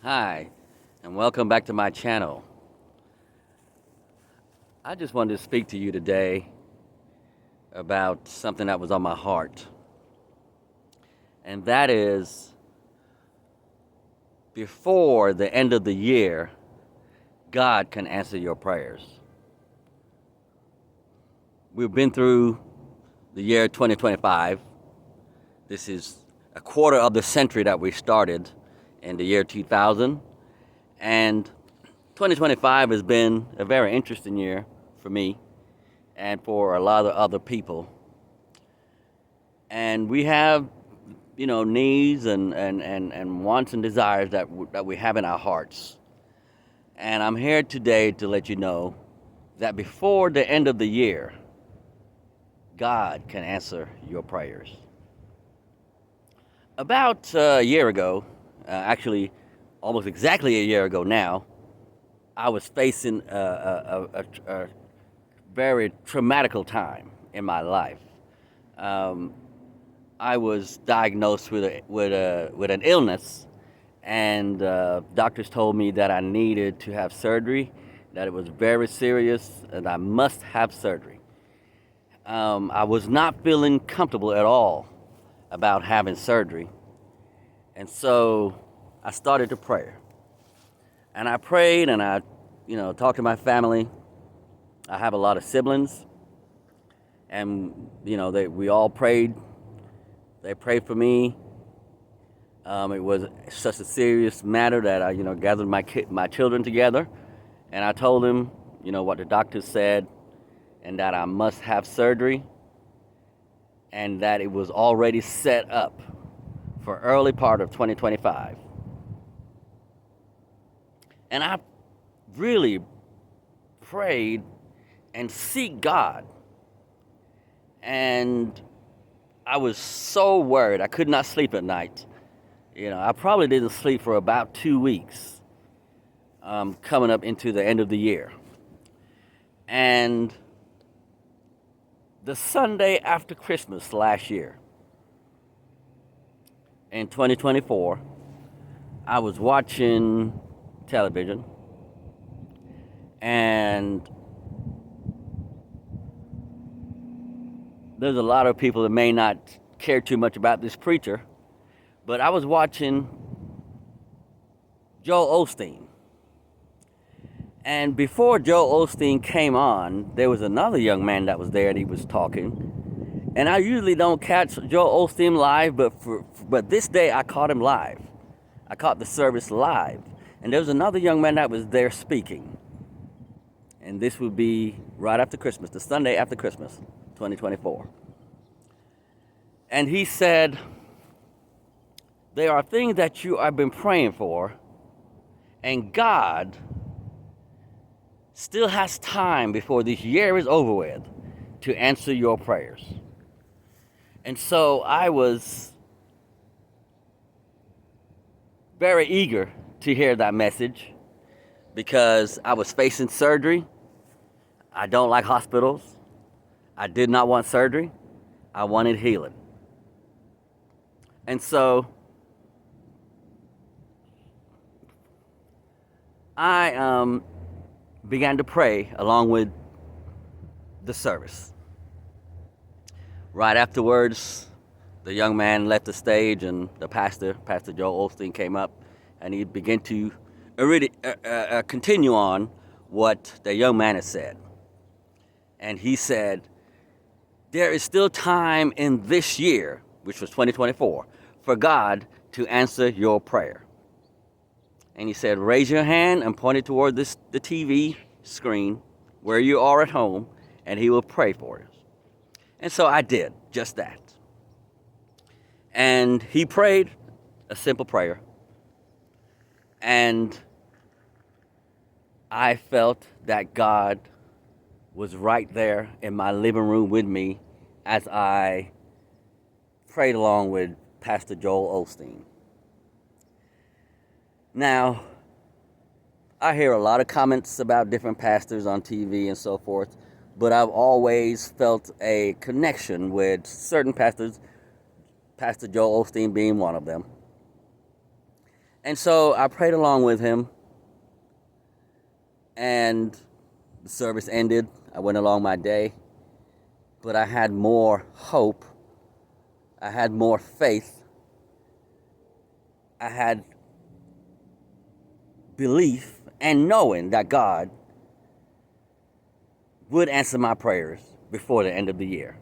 Hi, and welcome back to my channel. I just wanted to speak to you today about something that was on my heart, and that is before the end of the year, God can answer your prayers. We've been through the year 2025. This is a quarter of the century that we started in the year 2000, and 2025 has been a very interesting year for me and for a lot of other people. And we have, needs and wants and desires that we have in our hearts. And I'm here today to let you know that before the end of the year, God can answer your prayers. About a year ago, actually almost exactly a year ago now, I was facing a very traumatical time in my life. Um, I was diagnosed with an illness, and doctors told me that I needed to have surgery, that it was very serious, and I must have surgery. I was not feeling comfortable at all about having surgery, and so I started to pray. And I prayed, and I, talked to my family. I have a lot of siblings, and we all prayed. They prayed for me. It was such a serious matter that I, gathered my children together, and I told them, what the doctor said, and that I must have surgery, and that it was already set up for early part of 2025. And I really prayed and seek God, and I was so worried. I could not sleep at night. I probably didn't sleep for about 2 weeks, coming up into the end of the year. And the Sunday after Christmas last year, in 2024, I was watching television, and there's a lot of people that may not care too much about this preacher, but I was watching Joel Osteen. And before Joel Osteen came on, there was another young man that was there, and he was talking. And I usually don't catch Joel Osteen live, but this day I caught him live. I caught the service live. And there was another young man that was there speaking. And this would be right after Christmas, the Sunday after Christmas, 2024. And he said, there are things that you have been praying for, and God still has time before this year is over with to answer your prayers. And so I was very eager to hear that message because I was facing surgery. I don't like hospitals. I did not want surgery. I wanted healing. And so I began to pray along with the service. Right afterwards, the young man left the stage, and the Pastor Joel Osteen, came up, and he began to really continue on what the young man had said. And he said, there is still time in this year, which was 2024, for God to answer your prayer. And he said, raise your hand and point it toward the TV screen where you are at home, and he will pray for you. And so I did just that. And he prayed a simple prayer. And I felt that God was right there in my living room with me as I prayed along with Pastor Joel Osteen. Now, I hear a lot of comments about different pastors on TV and so forth, but I've always felt a connection with certain pastors, Pastor Joel Osteen being one of them. And so I prayed along with him, and the service ended. I went along my day, but I had more hope. I had more faith. I had belief and knowing that God would answer my prayers before the end of the year.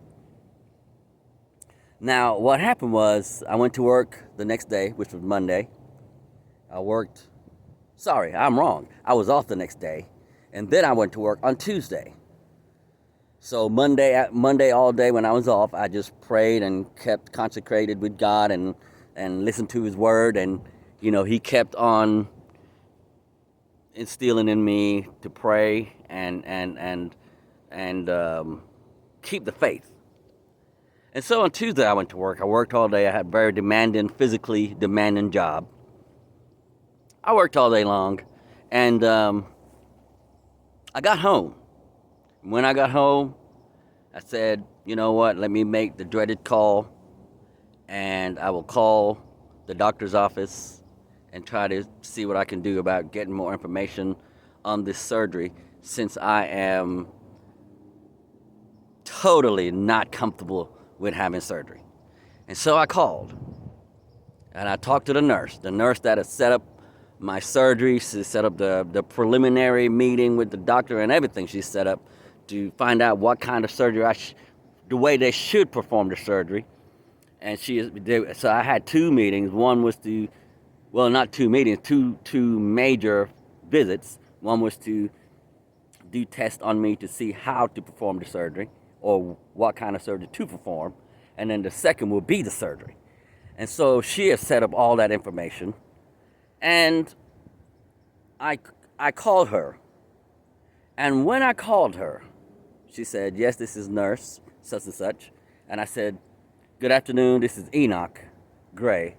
Now, what happened was I went to work the next day, which was Monday. I'm wrong. I was off the next day, and then I went to work on Tuesday. So Monday all day when I was off, I just prayed and kept consecrated with God and listened to His Word, and He kept on instilling in me to pray and keep the faith. And so on Tuesday I went to work. I worked all day. I had a very physically demanding job. I worked all day long, and I got home. When I got home, I said, you know what, let me make the dreaded call, and I will call the doctor's office and try to see what I can do about getting more information on this surgery, since I am totally not comfortable with having surgery. And so I called, and I talked to the nurse that had set up my surgery. She set up the preliminary meeting with the doctor and everything. She set up to find out what kind of surgery the way they should perform the surgery. And so I had two meetings. One was not two meetings, two major visits. One was to do tests on me to see how to perform the surgery, or what kind of surgery to perform. And then the second will be the surgery. And so she has set up all that information. And I called her. And when I called her, she said, yes, this is nurse, such and such. And I said, good afternoon, this is Enoch Gray.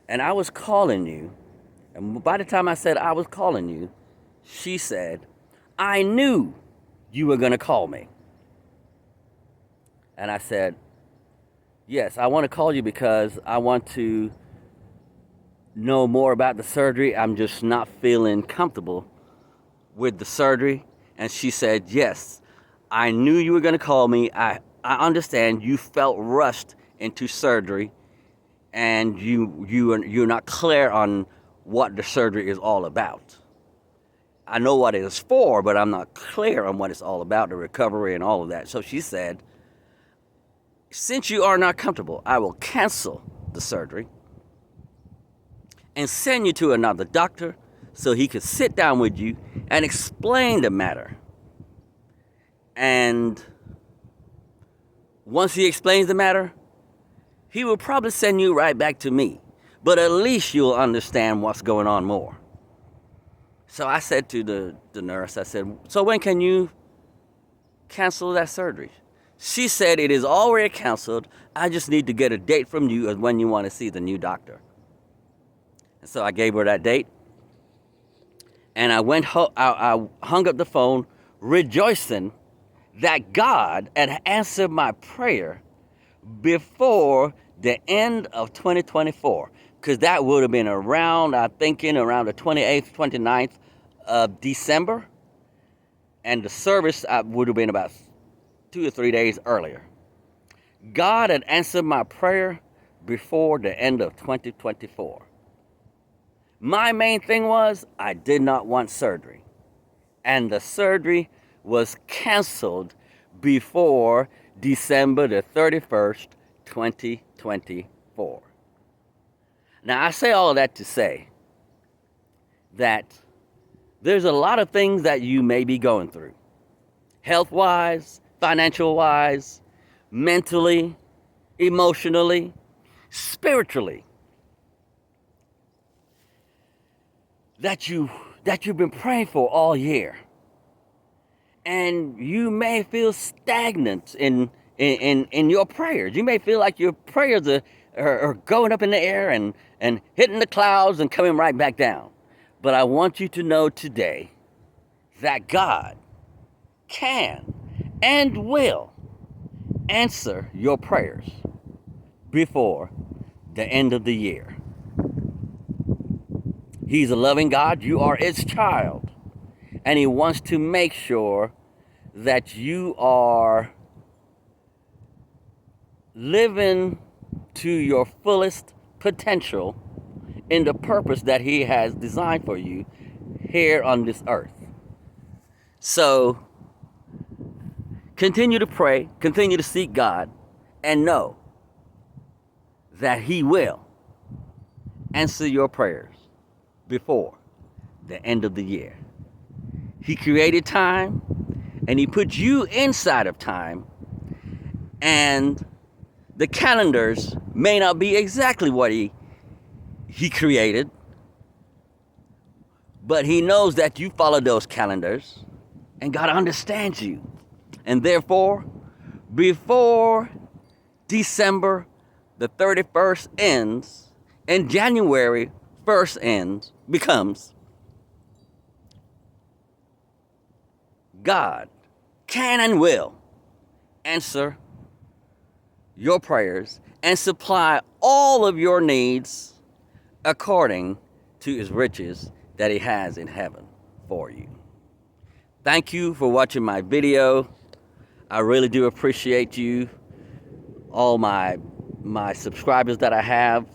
And I was calling you. And by the time I said I was calling you, she said, I knew you were going to call me. And I said, yes, I want to call you because I want to know more about the surgery. I'm just not feeling comfortable with the surgery. And she said, yes, I knew you were going to call me. I understand you felt rushed into surgery, and you're not clear on what the surgery is all about. I know what it is for, but I'm not clear on what it's all about, the recovery and all of that. So she said, since you are not comfortable, I will cancel the surgery and send you to another doctor so he could sit down with you and explain the matter. And once he explains the matter, he will probably send you right back to me. But at least you'll understand what's going on more. So I said to the nurse, I said, so when can you cancel that surgery? She said, it is already canceled. I just need to get a date from you of when you want to see the new doctor. And so I gave her that date. And I hung up the phone rejoicing that God had answered my prayer before the end of 2024. Because that would have been around the 28th, 29th of December. And the service would have been about 2 or 3 days earlier. God had answered my prayer before the end of 2024. My main thing was I did not want surgery. And the surgery was canceled before December the 31st, 2024. Now, I say all of that to say that there's a lot of things that you may be going through, health-wise, financial-wise, mentally, emotionally, spiritually, that you've been praying for all year. And you may feel stagnant in your prayers. You may feel like your prayers are going up in the air and hitting the clouds and coming right back down. But I want you to know today that God can and will answer your prayers before the end of the year. He's a loving God. You are his child. And he wants to make sure that you are living to your fullest potential in the purpose that he has designed for you here on this earth. So continue to pray, continue to seek God, and know that he will answer your prayers before the end of the year. He created time, and he put you inside of time, and the calendars may not be exactly what he created, but he knows that you follow those calendars, and God understands you. And therefore, before December the 31st ends and January 1st ends, becomes, God can and will answer your prayers and supply all of your needs according to his riches that he has in heaven for you. Thank you for watching my video. I really do appreciate you, all my subscribers that I have.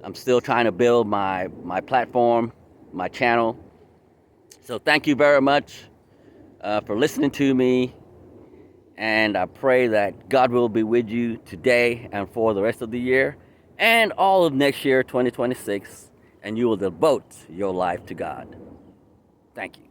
I'm still trying to build my platform, my channel. So thank you very much for listening to me. And I pray that God will be with you today and for the rest of the year and all of next year, 2026, and you will devote your life to God. Thank you.